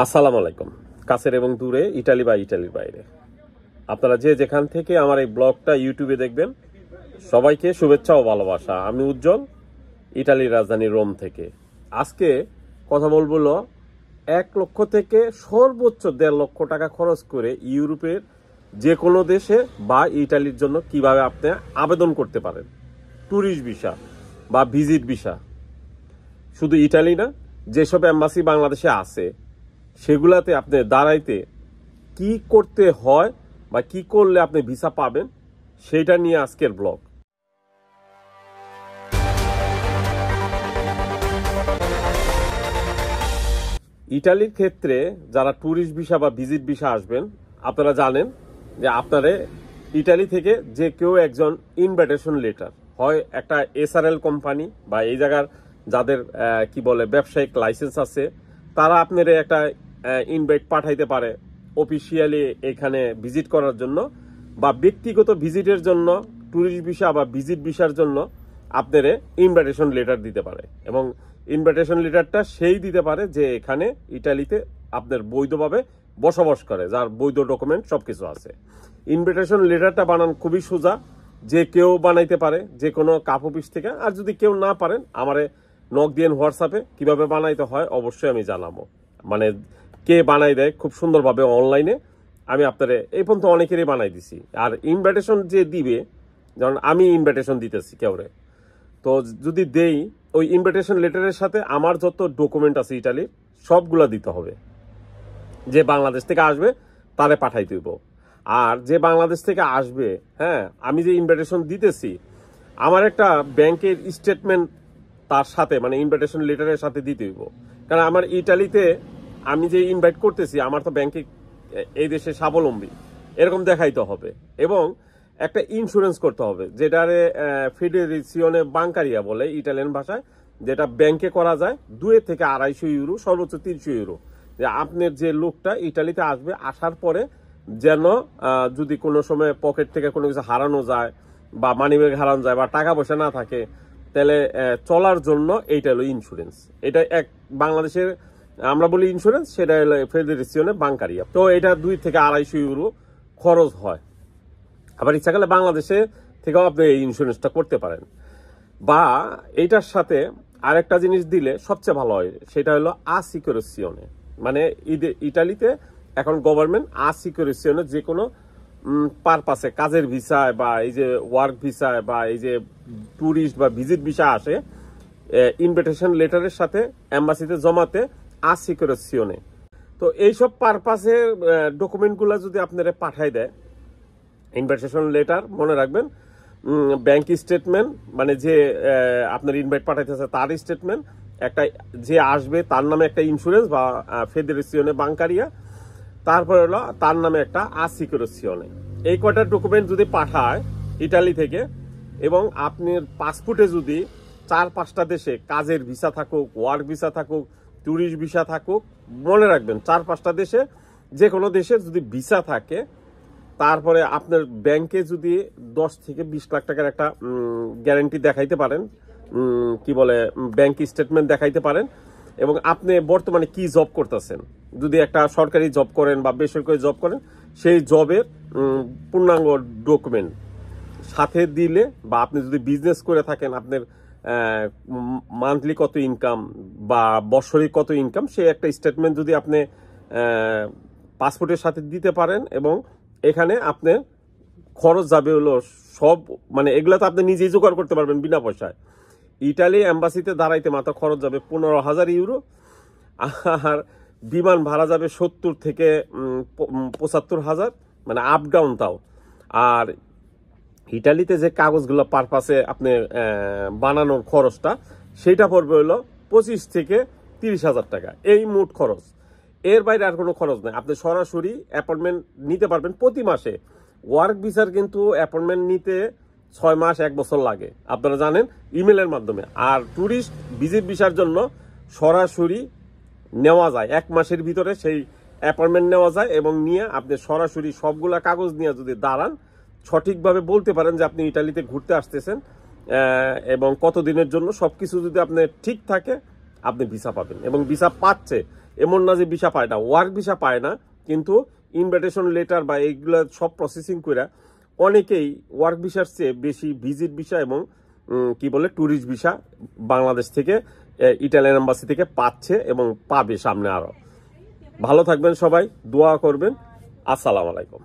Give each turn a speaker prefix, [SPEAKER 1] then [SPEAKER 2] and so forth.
[SPEAKER 1] আসসালামু আলাইকুম। কাছের এবং দূরে, ইটালি বা ইটালির বাইরে, আপনারা যে যেখান থেকে আমার এই ব্লগটা ইউটিউবে দেখবেন, সবাইকে শুভেচ্ছা ও ভালোবাসা। আমি উজ্জ্বল, ইটালির রাজধানী রোম থেকে। আজকে কথা বলবো 1 লক্ষ থেকে সর্বোচ্চ 1.5 লক্ষ টাকা খরচ করে ইউরোপের যে কোনো দেশে বা ইটালির জন্য কিভাবে আপনি আবেদন করতে পারেন। ট্যুরিস্ট ভিসা বা ভিজিট ভিসা। শুধু ইটালি না, যেসব এম্বাসি বাংলাদেশে আছে সেগুলাতে আপনি দাঁড়াইতে কি করতে হয় বা কি করলে আপনি ভিসা পাবেন, সেটা নিয়ে আজকের ব্লগ। ইটালির ক্ষেত্রে যারা ট্যুরিস্ট ভিসা বা ভিজিট ভিসা আসবেন, আপনারা জানেন যে আপনারে ইটালি থেকে যে কেউ একজন ইনভাইটেশন লেটার, হয় একটা এসআরএল কোম্পানি বা এই জায়গার যাদের কি বলে ব্যবসায়িক লাইসেন্স আছে, তারা আপনার একটা ইনভাইট পাঠাইতে পারে অফিসিয়ালি এখানে ভিজিট করার জন্য, বা ব্যক্তিগত ভিজিটের জন্য ট্যুরিস্ট ভিসা বা ভিজিট ভিসার জন্য আপনার ইনভাইটেশন লেটার দিতে পারে। এবং ইনভাইটেশন লেটারটা সেই দিতে পারে যে এখানে ইটালিতে আপনার বৈধভাবে বসবাস করে, যার বৈধ ডকুমেন্ট সবকিছু আছে। ইনভিটেশন লেটারটা বানানো খুবই সোজা, যে কেউ বানাইতে পারে যে কোনো কাপ অফিস থেকে। আর যদি কেউ না পারেন, আমারে নক দিয়ে হোয়াটসঅ্যাপে কিভাবে বানাইতে হয় অবশ্যই আমি জানাবো। মানে কে বানাই দেয় খুব সুন্দরভাবে অনলাইনে, আমি আপনারে এই পর্যন্ত অনেকেরই বানাই দিছি। আর ইনভাইটেশন যে দিবে, যেমন আমি ইনভাইটেশন দিতেছি কেউরে, তো যদি দেই ওই ইনভিটেশন লেটারের সাথে আমার যত ডকুমেন্ট আছে ইটালির সবগুলা দিতে হবে। যে বাংলাদেশ থেকে আসবে তারে পাঠাই দিব। আর যে বাংলাদেশ থেকে আসবে, হ্যাঁ, আমি যে ইনভিটেশন দিতেছি, আমার একটা ব্যাংকের স্টেটমেন্ট তার সাথে, মানে ইনভিটেশন লেটারের সাথে দিতে হইব। কারণ আমার ইটালিতে আমি যে ইনভাইট করতেছি, আমার তো ব্যাংকে এই দেশে স্বাবলম্বী এরকম দেখাইতে হবে। এবং একটা ইন্স্যুরেন্স করতে হবে, যেটারে ফেডারেশিওনে বাঙ্কারিয়া বলে ইটালিয়ান ভাষায়, যেটা ব্যাংকে করা যায় 2 থেকে 250 ইউরো, সর্বোচ্চ 300 ইউরো। যে আপনার যে লোকটা ইটালিতে আসবে, আসার পরে যেন যদি কোনো সময় পকেট থেকে কোনো কিছু হারানো যায় বা মানিব্যাগ হারানো যায় বা টাকা পয়সা না থাকে, তাহলে চলার জন্য এইটা হলো ইন্স্যুরেন্স। এটা এক বাংলাদেশের আমরা বলি ইন্স্যুরেন্স, সেটা হলো ফেডারেশিওনে বাঙ্কারিয়া। তো এটা 2 থেকে 250 ইউরো খরচ হয়। আবার ইচ্ছা করলে বাংলাদেশে থেকেও আপনি এই ইন্স্যুরেন্সটা করতে পারেন। বা এইটার সাথে আরেকটা জিনিস দিলে সবচেয়ে ভালো হয়, সেটা হলো আসিকুরেশনে। মানে ইটালিতে এখন গভর্নমেন্ট আসিকুরেশনে যে কোনো পারপাসে, কাজের ভিসায় বা এই যে ওয়ার্ক ভিসায় বা এই যে ট্যুরিস্ট বা ভিজিট ভিসা আসে, ইনভিটেশন লেটারের সাথে এম্বাসিতে জমাতে আসিকুরেশনে। তো এইসব পারপাসের ডকুমেন্টগুলো যদি আপনারা পাঠাই দেয়, ইনভাইটেশন লেটার মনে রাখবেন, ব্যাংক স্টেটমেন্ট, মানে যে আপনার ইনভাইট পাঠাইতেছে তার স্টেটমেন্ট, একটা যে আসবে তার নামে একটা ইন্স্যুরেন্স বা ফেডারেশিওনে বাঙ্কারিয়া, তারপরে হলো তার নামে একটা আসিকুরেশনে। এই কয়টা ডকুমেন্ট যদি পাঠায় ইটালি থেকে, এবং আপনার পাসপোর্টে যদি 4-5টা দেশে কাজের ভিসা থাকুক, ওয়ার্ক ভিসা থাকুক, ট্যুরিস্ট ভিসা থাকুক, মনে রাখবেন 4-5টা দেশে যে কোনো দেশে যদি ভিসা থাকে, তারপরে আপনার ব্যাংকে যদি 10 থেকে 20 লাখ টাকার একটা গ্যারান্টি দেখাইতে পারেন, কি বলে ব্যাংক স্টেটমেন্ট দেখাইতে পারেন, এবং আপনি বর্তমানে কি জব করতেছেন, যদি একটা সরকারি জব করেন বা বেসরকারি জব করেন, সেই জবের পূর্ণাঙ্গ ডকুমেন্ট সাথে দিলে, বা আপনি যদি বিজনেস করে থাকেন, আপনার মান্থলি কত ইনকাম বা বছরে কত ইনকাম, সেই একটা স্টেটমেন্ট যদি আপনি পাসপোর্টের সাথে দিতে পারেন, এবং এখানে আপনার খরচ যাবে হলো সব, মানে এগুলো তো আপনি নিজেই জোগাড় করতে পারবেন বিনা পয়সায়। ইটালি এম্বাসিতে দাঁড়াইতে মাত্র খরচ যাবে 15,000 ইউরো, আর বিমান ভাড়া যাবে 70 থেকে 75,000, মানে আপ ডাউন তাও। আর ইটালিতে যে কাগজগুলো পারপাসে আপনি বানানোর খরচটা, সেটা পড়বে হলো 25 থেকে 30,000 টাকা, এই মোট খরচ। এর বাইরে আর কোনো খরচ নাই। আপনি সরাসরি অ্যাপয়েন্টমেন্ট নিতে পারবেন প্রতি মাসে। ওয়ার্ক ভিসার কিন্তু অ্যাপয়েন্টমেন্ট নিতে 6 মাস 1 বছর লাগে, আপনারা জানেন, ইমেলের মাধ্যমে। আর ট্যুরিস্ট ভিজিট ভিসার জন্য সরাসরি নেওয়া যায়, 1 মাসের ভিতরে সেই অ্যাপয়েন্টমেন্ট নেওয়া যায়, এবং নিয়ে আপনি সরাসরি সবগুলা কাগজ নিয়ে যদি দাঁড়ান, সঠিকভাবে বলতে পারেন যে আপনি ইটালিতে ঘুরতে আসতেছেন এবং কতদিনের জন্য, সবকিছু যদি আপনার ঠিক থাকে, আপনি ভিসা পাবেন। এবং ভিসা পাচ্ছে এমন না যে ভিসা পায় না, ওয়ার্ক ভিসা পায় না, কিন্তু ইনভাইটেশন লেটার বা এইগুলো সব প্রসেসিং করে অনেকেই ওয়ার্ক ভিসার চেয়ে বেশি ভিজিট ভিসা এবং কি বলে ট্যুরিস্ট ভিসা বাংলাদেশ থেকে ইটালিয়ান এম্বাসি থেকে পাচ্ছে এবং পাবে সামনে আরো। ভালো থাকবেন সবাই, দোয়া করবেন। আসসালামু আলাইকুম।